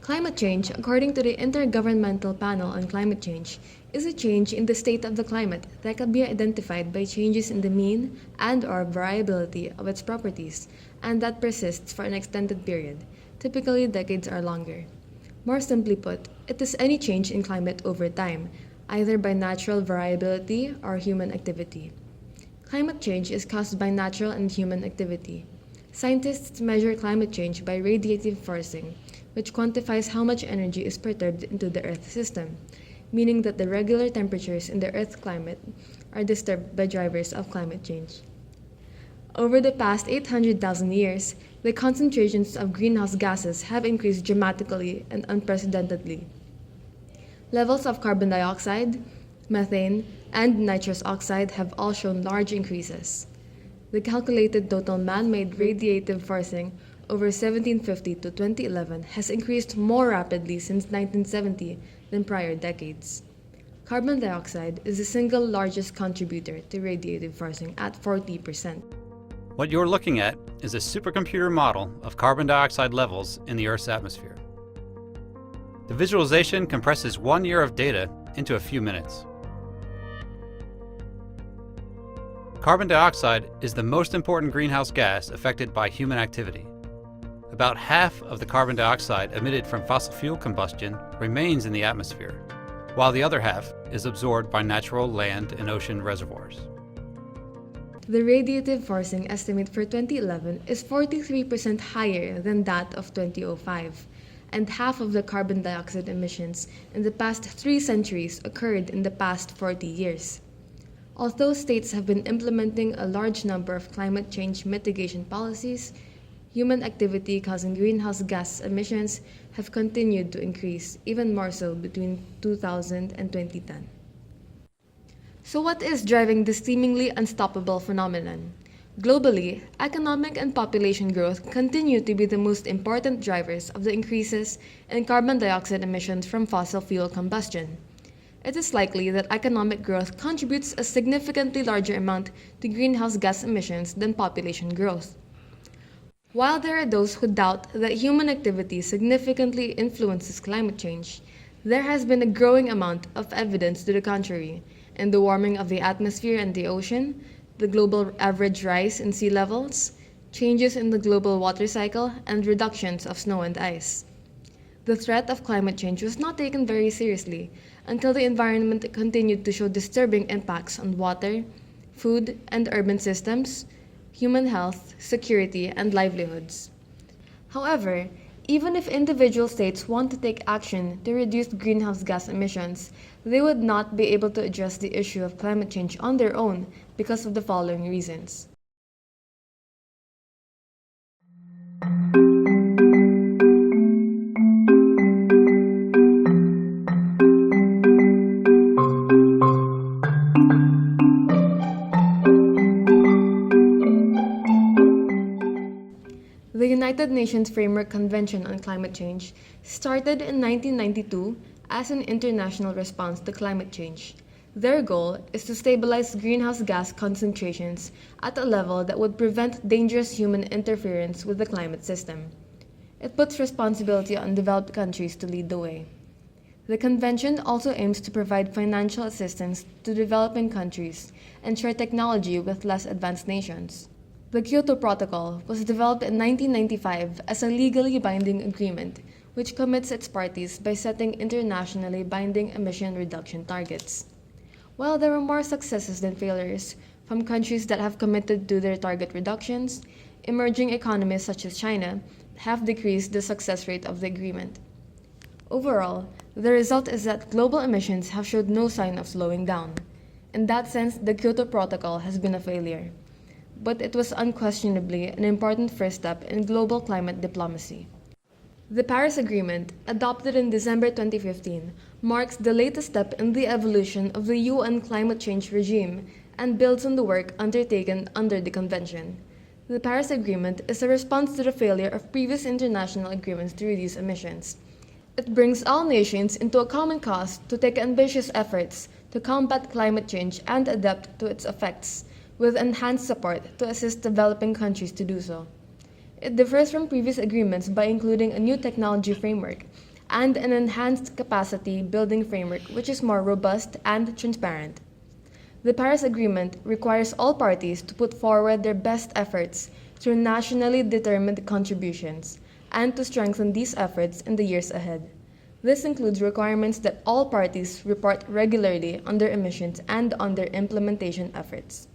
Climate change, according to the Intergovernmental Panel on Climate Change, is a change in the state of the climate that can be identified by changes in the mean and/or variability of its properties, and that persists for an extended period, typically decades or longer. More simply put, it is any change in climate over time, either by natural variability or human activity. Climate change is caused by natural and human activity. Scientists measure climate change by radiative forcing, which quantifies how much energy is perturbed into the Earth system, meaning that the regular temperatures in the Earth's climate are disturbed by drivers of climate change. Over the past 800,000 years, the concentrations of greenhouse gases have increased dramatically and unprecedentedly. Levels of carbon dioxide, methane, and nitrous oxide have all shown large increases. The calculated total man-made radiative forcing over 1750 to 2011 has increased more rapidly since 1970 than prior decades. Carbon dioxide is the single largest contributor to radiative forcing at 40%. What you're looking at is a supercomputer model of carbon dioxide levels in the Earth's atmosphere. The visualization compresses 1 year of data into a few minutes. Carbon dioxide is the most important greenhouse gas affected by human activity. About half of the carbon dioxide emitted from fossil fuel combustion remains in the atmosphere, while the other half is absorbed by natural land and ocean reservoirs. The radiative forcing estimate for 2011 is 43% higher than that of 2005, and half of the carbon dioxide emissions in the past 3 centuries occurred in the past 40 years. Although states have been implementing a large number of climate change mitigation policies, human activity causing greenhouse gas emissions have continued to increase, even more so between 2000 and 2010. So what is driving this seemingly unstoppable phenomenon? Globally, economic and population growth continue to be the most important drivers of the increases in carbon dioxide emissions from fossil fuel combustion. It is likely that economic growth contributes a significantly larger amount to greenhouse gas emissions than population growth. While there are those who doubt that human activity significantly influences climate change, there has been a growing amount of evidence to the contrary in the warming of the atmosphere and the ocean, the global average rise in sea levels, changes in the global water cycle, and reductions of snow and ice. The threat of climate change was not taken very seriously until the environment continued to show disturbing impacts on water, food, and urban systems, human health, security, and livelihoods. However, even if individual states want to take action to reduce greenhouse gas emissions, they would not be able to address the issue of climate change on their own because of the following reasons. The United Nations Framework Convention on Climate Change started in 1992 as an international response to climate change. Their goal is to stabilize greenhouse gas concentrations at a level that would prevent dangerous human interference with the climate system. It puts responsibility on developed countries to lead the way. The convention also aims to provide financial assistance to developing countries and share technology with less advanced nations. The Kyoto Protocol was developed in 1995 as a legally binding agreement which commits its parties by setting internationally binding emission reduction targets. While there were more successes than failures from countries that have committed to their target reductions, emerging economies such as China have decreased the success rate of the agreement. Overall, the result is that global emissions have showed no sign of slowing down. In that sense, the Kyoto Protocol has been a failure. But it was unquestionably an important first step in global climate diplomacy. The Paris Agreement, adopted in December 2015, marks the latest step in the evolution of the UN climate change regime and builds on the work undertaken under the convention. The Paris Agreement is a response to the failure of previous international agreements to reduce emissions. It brings all nations into a common cause to take ambitious efforts to combat climate change and adapt to its effects, with enhanced support to assist developing countries to do so. It differs from previous agreements by including a new technology framework, and an enhanced capacity building framework which is more robust and transparent. The Paris Agreement requires all parties to put forward their best efforts through nationally determined contributions and to strengthen these efforts in the years ahead. This includes requirements that all parties report regularly on their emissions and on their implementation efforts.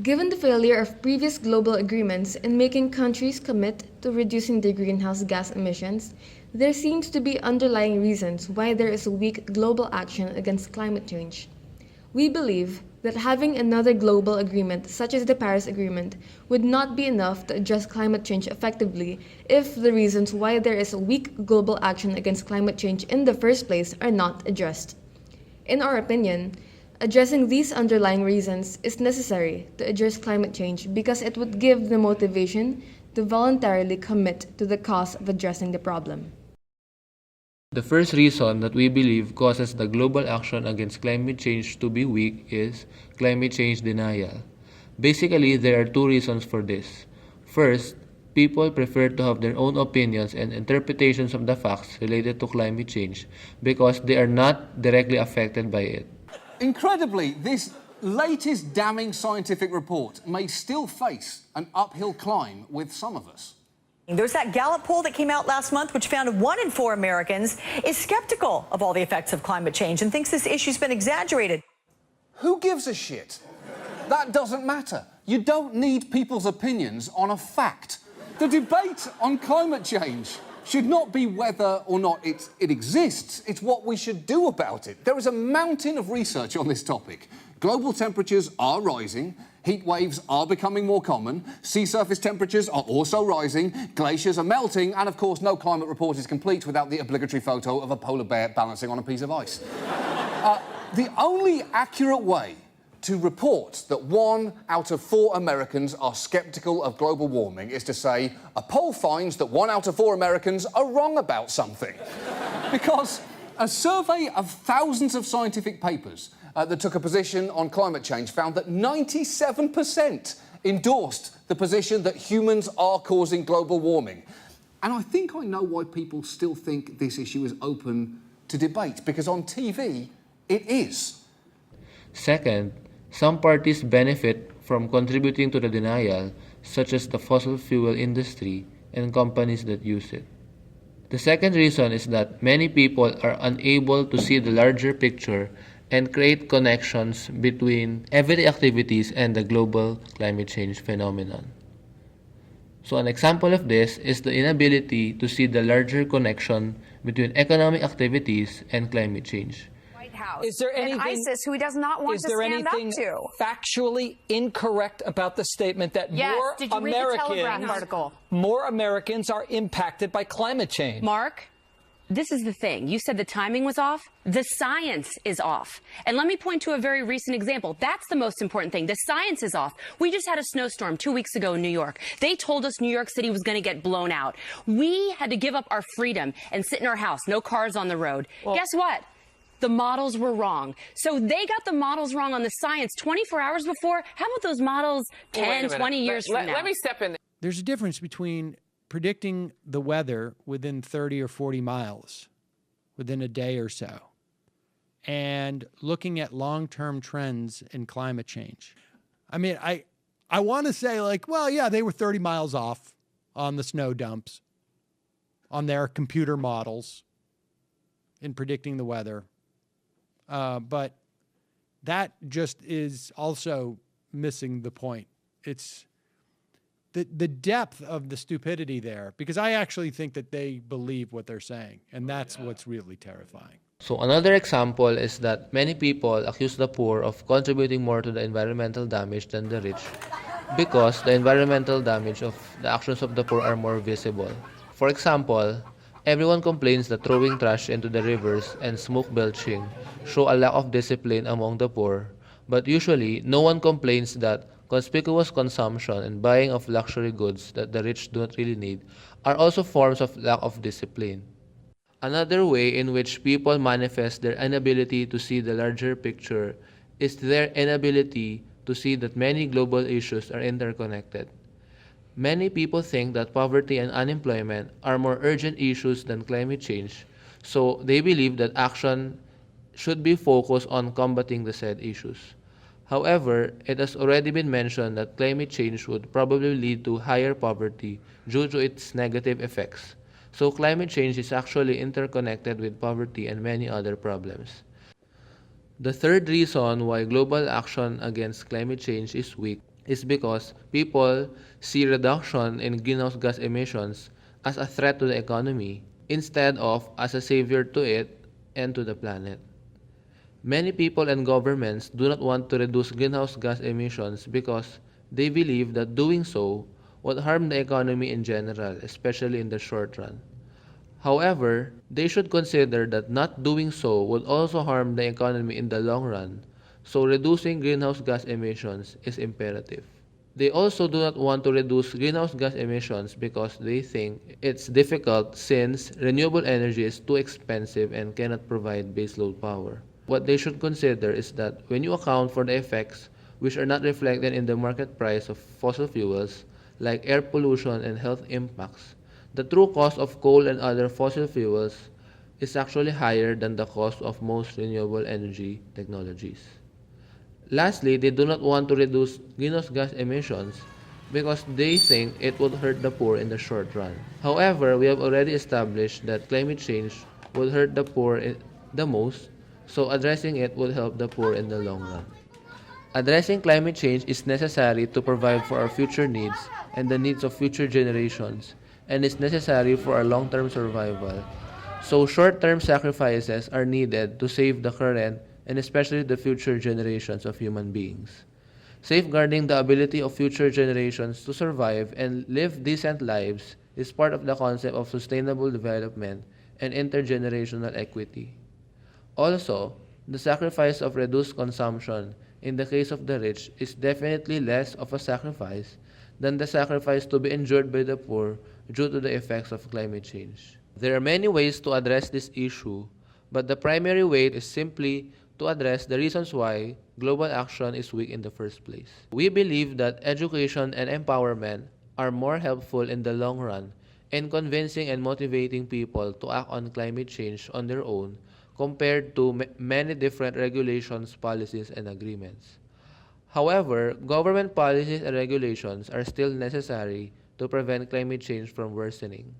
Given the failure of previous global agreements in making countries commit to reducing their greenhouse gas emissions, there seems to be underlying reasons why there is a weak global action against climate change. We believe that having another global agreement such as the Paris Agreement would not be enough to address climate change effectively if the reasons why there is a weak global action against climate change in the first place are not addressed. In our opinion, addressing these underlying reasons is necessary to address climate change because it would give the motivation to voluntarily commit to the cause of addressing the problem. The first reason that we believe causes the global action against climate change to be weak is climate change denial. Basically, there are two reasons for this. First, people prefer to have their own opinions and interpretations of the facts related to climate change because they are not directly affected by it. Incredibly, this latest damning scientific report may still face an uphill climb with some of us. There's that Gallup poll that came out last month, which found 1 in 4 Americans is skeptical of all the effects of climate change and thinks this issue's been exaggerated. Who gives a shit? That doesn't matter. You don't need people's opinions on a fact. The debate on climate change should not be whether or not it exists, it's what we should do about it. There is a mountain of research on this topic. Global temperatures are rising, heat waves are becoming more common, sea surface temperatures are also rising, glaciers are melting, and of course no climate report is complete without the obligatory photo of a polar bear balancing on a piece of ice. The only accurate way to report that 1 out of 4 Americans are sceptical of global warming is to say, a poll finds that 1 out of 4 Americans are wrong about something. Because a survey of thousands of scientific papers that took a position on climate change found that 97% endorsed the position that humans are causing global warming. And I think I know why people still think this issue is open to debate, because on TV, it is. Second, some parties benefit from contributing to the denial, such as the fossil fuel industry and companies that use it. The second reason is that many people are unable to see the larger picture and create connections between everyday activities and the global climate change phenomenon. So an example of this is the inability to see the larger connection between economic activities and climate change. Is there anything, and ISIS, who he does not want to stand up to. Is there anything factually incorrect about the statement that Did you read the Telegraph article? More Americans are impacted by climate change? Mark, this is the thing. You said the timing was off. The science is off. And let me point to a very recent example. That's the most important thing. The science is off. We just had a snowstorm 2 weeks ago in New York. They told us New York City was going to get blown out. We had to give up our freedom and sit in our house. No cars on the road. Well, guess what? The models were wrong. So they got the models wrong on the science 24 hours before. How about those models 10, 20 years from now? Let me step in. There's a difference between predicting the weather within 30 or 40 miles, within a day or so, and looking at long-term trends in climate change. I mean, I want to say, like, well, yeah, they were 30 miles off on the snow dumps, on their computer models in predicting the weather. But that just is also missing the point. It's the depth of the stupidity there, because I actually think that they believe what they're saying, and that's what's really terrifying. So another example is that many people accuse the poor of contributing more to the environmental damage than the rich because the environmental damage of the actions of the poor are more visible. For example, everyone complains that throwing trash into the rivers and smoke belching show a lack of discipline among the poor, but usually no one complains that conspicuous consumption and buying of luxury goods that the rich do not really need are also forms of lack of discipline. Another way in which people manifest their inability to see the larger picture is their inability to see that many global issues are interconnected. Many people think that poverty and unemployment are more urgent issues than climate change, So they believe that action should be focused on combating the said issues. However, it has already been mentioned that climate change would probably lead to higher poverty due to its negative effects. So climate change is actually interconnected with poverty and many other problems. The third reason why global action against climate change is weak is because people see reduction in greenhouse gas emissions as a threat to the economy instead of as a savior to it and to the planet. Many people and governments do not want to reduce greenhouse gas emissions because they believe that doing so would harm the economy in general, especially in the short run. However, they should consider that not doing so would also harm the economy in the long run, so reducing greenhouse gas emissions is imperative. They also do not want to reduce greenhouse gas emissions because they think it's difficult since renewable energy is too expensive and cannot provide baseload power. What they should consider is that when you account for the effects which are not reflected in the market price of fossil fuels, like air pollution and health impacts, the true cost of coal and other fossil fuels is actually higher than the cost of most renewable energy technologies. Lastly, they do not want to reduce greenhouse gas emissions because they think it would hurt the poor in the short run. However, we have already established that climate change would hurt the poor the most, so addressing it would help the poor in the long run. Addressing climate change is necessary to provide for our future needs and the needs of future generations, and is necessary for our long-term survival. So short-term sacrifices are needed to save the current and especially the future generations of human beings. Safeguarding the ability of future generations to survive and live decent lives is part of the concept of sustainable development and intergenerational equity. Also, the sacrifice of reduced consumption in the case of the rich is definitely less of a sacrifice than the sacrifice to be endured by the poor due to the effects of climate change. There are many ways to address this issue, but the primary way is simply to address the reasons why global action is weak in the first place. We believe that education and empowerment are more helpful in the long run in convincing and motivating people to act on climate change on their own compared to many different regulations, policies, and agreements. However, government policies and regulations are still necessary to prevent climate change from worsening.